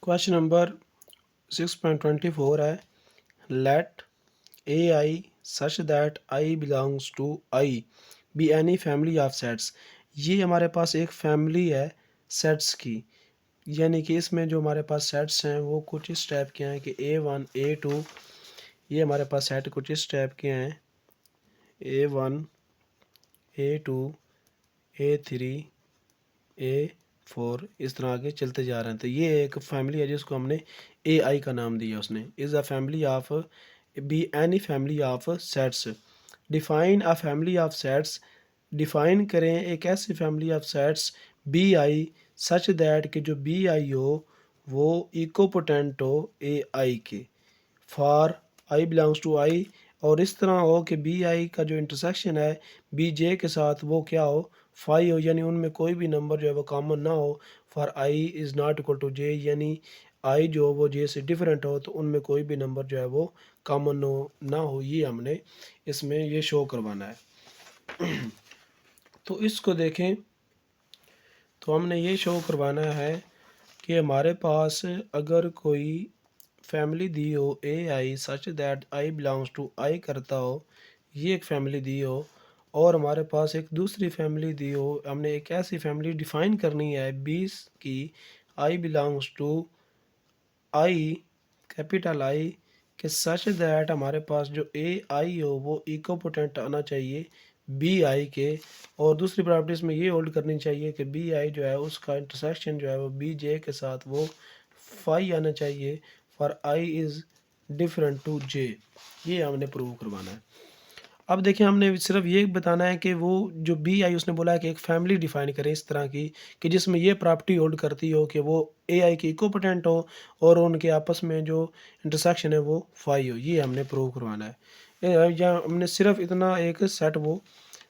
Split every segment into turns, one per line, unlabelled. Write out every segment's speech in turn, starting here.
Question number 6.24 है। Let A I such that I belongs to I be any family of sets. ये हमारे पास एक family है sets की, यानी कि इसमें जो हमारे पास सेट्स हैं वो कुछ इस टाइप के हैं कि A1 A2, ये हमारे पास सेट कुछ इस टाइप के हैं A1 A2 A3 A4, इस तरह आगे चलते जा रहे हैं। तो ये एक फैमिली है जिसको हमने ए आई का नाम दिया। उसने is a family of B any family of sets. Define a family of sets. डिफाइन करें एक ऐसी family of sets B I such that कि जो बी आई हो वो इकोपोटेंट हो ए आई के। फॉर आई बिलोंग्स टू आई, और इस तरह हो कि बी आई का जो इंटरसेक्शन है बी जे के साथ वो क्या हो, फाई हो, यानी उनमें कोई भी नंबर जो है वो कॉमन ना हो। For I is not equal to J, यानी आई जो वो जे से डिफरेंट हो तो उनमें कोई भी नंबर जो है वो कॉमन हो ना हो। ये हमने इसमें ये शो करवाना है। तो इसको देखें तो हमने ये शो करवाना है कि हमारे पास अगर कोई फैमिली दी हो A I such that I belongs to I करता हो, ये एक फैमिली दी हो, और हमारे पास एक दूसरी फैमिली दी हो, हमने एक ऐसी फैमिली डिफाइन करनी है 20 की I belongs to I capital I के सच दैट हमारे पास जो ए आई हो वो इकोपोटेंट आना चाहिए बी आई के। और दूसरी प्रॉपर्टीज में ये होल्ड करनी चाहिए कि बी आई जो है उसका इंटरसेक्शन जो है वो बी जे के साथ वो फाई आना चाहिए for I is different to J. ये हमने प्रूव करवाना है। अब देखिए हमने सिर्फ ये बताना है कि वो जो बी आई उसने बोला है कि एक फैमिली डिफाइन करें इस तरह की कि जिसमें ये प्रॉपर्टी होल्ड करती हो कि वो ए आई की इकोपोटेंट हो और उनके आपस में जो इंटरसेक्शन है वो फाई हो। ये हमने प्रूव करवाना है। या हमने सिर्फ इतना एक सेट वो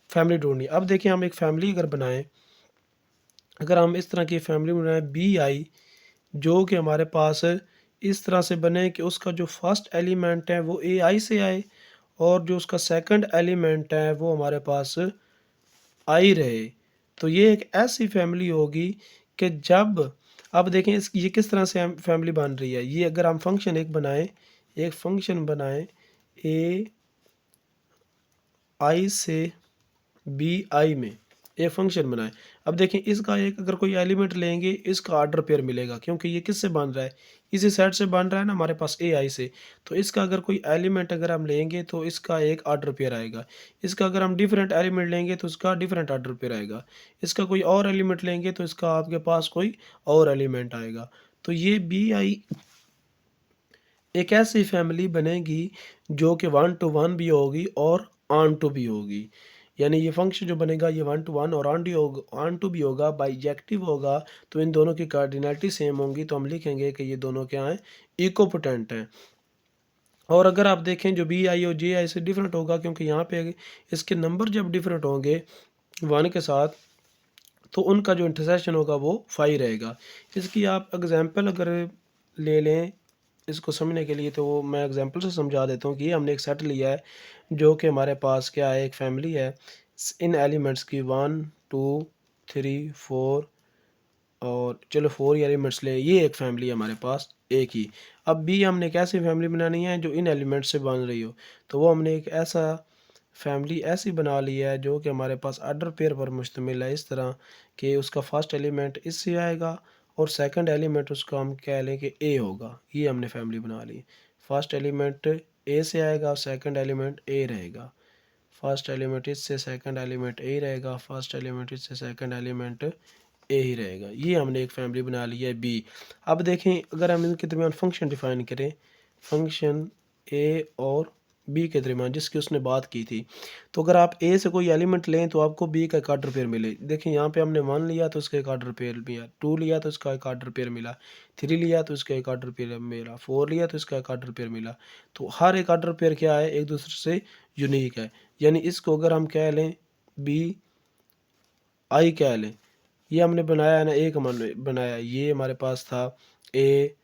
फैमिली ढूंढनी। अब देखिए हम एक फैमिली अगर बनाएं, अगर हम इस तरह की फैमिली बनाएं बी आई जो कि हमारे पास इस तरह से बने कि उसका जो फर्स्ट एलिमेंट है वो ए आई से आए और जो उसका सेकंड एलिमेंट है वो हमारे पास आई रहे। तो ये एक ऐसी फैमिली होगी कि जब, अब देखें इस ये किस तरह से फैमिली बन रही है। ये अगर हम फंक्शन एक फंक्शन बनाएं ए आई से बी आई में एक फंक्शन बनाएं। अब देखें इसका एक अगर कोई एलिमेंट लेंगे इसका ऑर्डर पेयर मिलेगा, क्योंकि ये किससे बन रहा है, इसी सेट से बन रहा है ना हमारे पास ए आई से। तो इसका अगर कोई एलिमेंट अगर हम लेंगे तो इसका एक ऑर्डर पेयर आएगा। इसका अगर हम डिफरेंट एलिमेंट लेंगे तो इसका डिफरेंट ऑर्डर पेयर आएगा। इसका कोई और एलिमेंट लेंगे तो इसका आपके पास कोई और एलिमेंट आएगा। तो ये बी आई एक ऐसी फैमिली बनेगी जो कि 1 to 1 भी होगी और ऑन टू भी होगी। यानी ये फंक्शन जो बनेगा ये 1 to 1 और ऑन टू भी होगा, बाइजेक्टिव होगा। तो इन दोनों की कार्डिनलिटी सेम होंगी तो हम लिखेंगे कि ये दोनों क्या हैं, इकोपोटेंट हैं। और अगर आप देखें जो बी आई और जे आई से डिफरेंट होगा, क्योंकि यहाँ पे इसके नंबर जब डिफरेंट होंगे 1 के साथ तो उनका जो इंटरसेक्शन होगा वो 5 रहेगा। इसकी आप एग्जांपल अगर ले लें इसको समझने के लिए तो वो मैं एग्जांपल से समझा देता हूँ कि ये हमने एक सेट लिया है जो कि हमारे पास क्या है, एक फैमिली है इन एलिमेंट्स की 1 2 3 4, और चलो 4 एलिमेंट्स ले, ये एक फैमिली है हमारे पास एक ही। अब बी हमने एक ऐसी फैमिली बनानी है जो इन एलिमेंट्स से बन रही हो, तो वो हमने एक ऐसा फैमिली ऐसी बना ली है जो कि हमारे पास ऑर्डर पेयर पर मुश्तमिल है, इस तरह कि उसका फर्स्ट एलिमेंट इससे आएगा और सेकंड एलिमेंट उसका हम कह लें कि ए होगा। ये हमने फैमिली बना ली। फर्स्ट एलिमेंट ए से आएगा और सेकंड एलिमेंट ए रहेगा। फर्स्ट एलिमेंट इससे सेकंड एलिमेंट ए रहेगा, फर्स्ट एलिमेंट इससे सेकंड एलिमेंट ए ही रहेगा। ये हमने एक फैमिली बना ली है बी। अब देखें अगर हम इनके दरमियान फंक्शन डिफाइन करें, फंक्शन ए और बी के दरमियान जिसकी उसने बात की थी, तो अगर आप ए से कोई एलिमेंट लें तो आपको बी का एक ऑर्डर पेयर मिले। देखें यहाँ पे हमने 1 लिया तो उसका एक ऑर्डर पेयर मिला, 2 लिया तो इसका एक ऑर्डर पेयर मिला, 3 लिया तो इसका एक ऑर्डर पेयर मिला, 4 लिया तो इसका एक ऑर्डर पेयर मिला। तो हर एक ऑर्डर पेयर क्या है, एक दूसरे से यूनिक है। यानी इसको अगर हम कह लें बी आई कह लें, ये हमने बनाया है ना, एक हमने बनाया, ये हमारे पास था ए,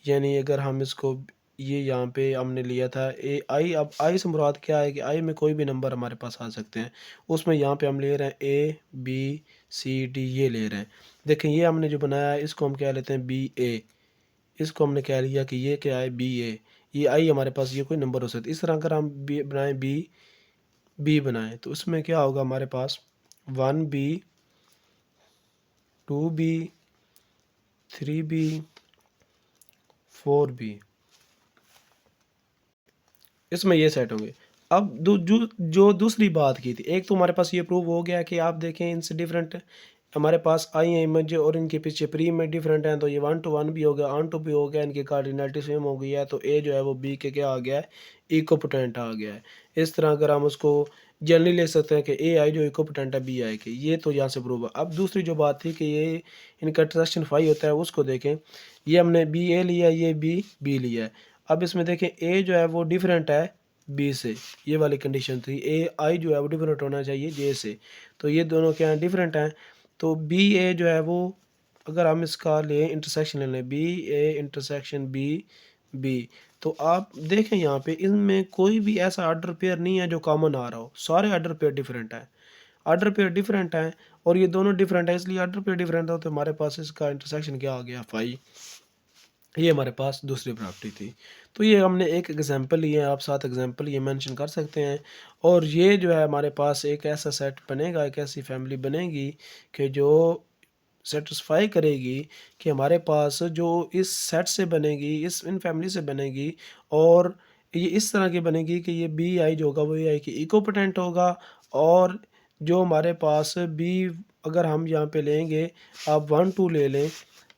यानी अगर हम इसको ये यहाँ पे हमने लिया था ए आई। अब आई से मुराद क्या है कि आई में कोई भी नंबर हमारे पास आ सकते हैं, उसमें यहाँ पे हम ले रहे हैं ए बी सी डी, ये ले रहे हैं। देखें ये हमने जो बनाया है इसको हम क्या लेते हैं बी ए, इसको हमने कह लिया कि ये क्या है, बी ए, ये आई हमारे पास ये कोई नंबर हो सकता है। इस तरह अगर हम बी बनाएं, बी बी बनाएं तो उसमें क्या होगा हमारे पास 1B 2B 3B 4B, इसमें ये सेट होंगे। अब जो दूसरी बात की थी, एक तो हमारे पास ये प्रूव हो गया कि आप देखें इनसे डिफरेंट हमारे पास आई हैं इमेज और इनके पीछे प्री में डिफरेंट हैं, तो ये 1 to 1 भी हो गया, ऑन टू भी हो गया, इनकी कार्डिनलिटी सेम हो गई है, तो ए जो है वो बी के क्या आ गया है, इकोपोटेंट आ गया है। इस तरह अगर हम उसको जनरली ले सकते हैं कि ए आई जो इकोपोटेंट है बी आई के, ये तो यहाँ से प्रूव है। अब दूसरी जो बात थी कि ये इनका इंटरसेक्शन फाई होता है, उसको देखें। ये हमने बी ए लिया, ये बी बी लिया है। अब इसमें देखें ए जो है वो डिफरेंट है बी से, ये वाली कंडीशन थी। ए आई जो है वो डिफरेंट होना चाहिए जे से, तो ये दोनों क्या हैं, डिफरेंट हैं। तो बी ए जो है वो अगर हम इसका लें इंटरसेक्शन ले लें, B A intersection B B, तो आप देखें यहाँ पे इनमें कोई भी ऐसा ऑर्डर पेयर नहीं है जो कॉमन आ रहा हो, सारे ऑर्डर पेयर डिफरेंट हैं। ऑर्डर पेयर डिफरेंट हैं और ये दोनों डिफरेंट है, इसलिए ऑर्डर पेयर डिफरेंट हो तो हमारे पास इसका इंटरसेक्शन क्या आ गया, फाई। ये हमारे पास दूसरी प्रॉपर्टी थी। तो ये हमने एक एग्जांपल लिए, आप 7 एग्जांपल ये मेंशन कर सकते हैं। और ये जो है हमारे पास एक ऐसा सेट बनेगा, एक ऐसी फैमिली बनेगी कि जो सेटिस्फाई करेगी कि हमारे पास जो इस सेट से बनेगी, इस इन फैमिली से बनेगी, और ये इस तरह की बनेगी कि ये बी आई जो होगा वो ए आई की इकोपोटेंट होगा। और जो हमारे पास बी अगर हम यहाँ पे लेंगे, आप 1 2 ले लें,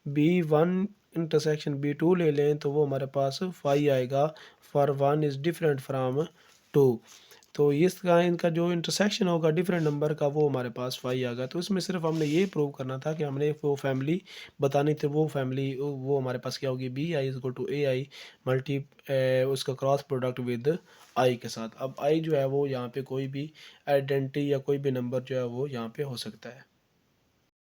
B1 इंटरसेक्शन B2 ले लें, तो वो हमारे पास फाई आएगा, फॉर 1 इज़ डिफरेंट फ्राम 2। तो इसका इनका जो इंटरसेक्शन होगा डिफरेंट नंबर का, वो हमारे पास फाई आ गया। तो इसमें सिर्फ हमने ये प्रूव करना था कि हमने वो फैमिली बतानी थी, वो फैमिली वो हमारे पास क्या होगी, B I is equal to A I multi उसका क्रॉस प्रोडक्ट विद आई के साथ। अब आई जो है वो यहाँ पे कोई भी आइडेंटिटी या कोई भी नंबर जो है वो यहाँ पे हो सकता है।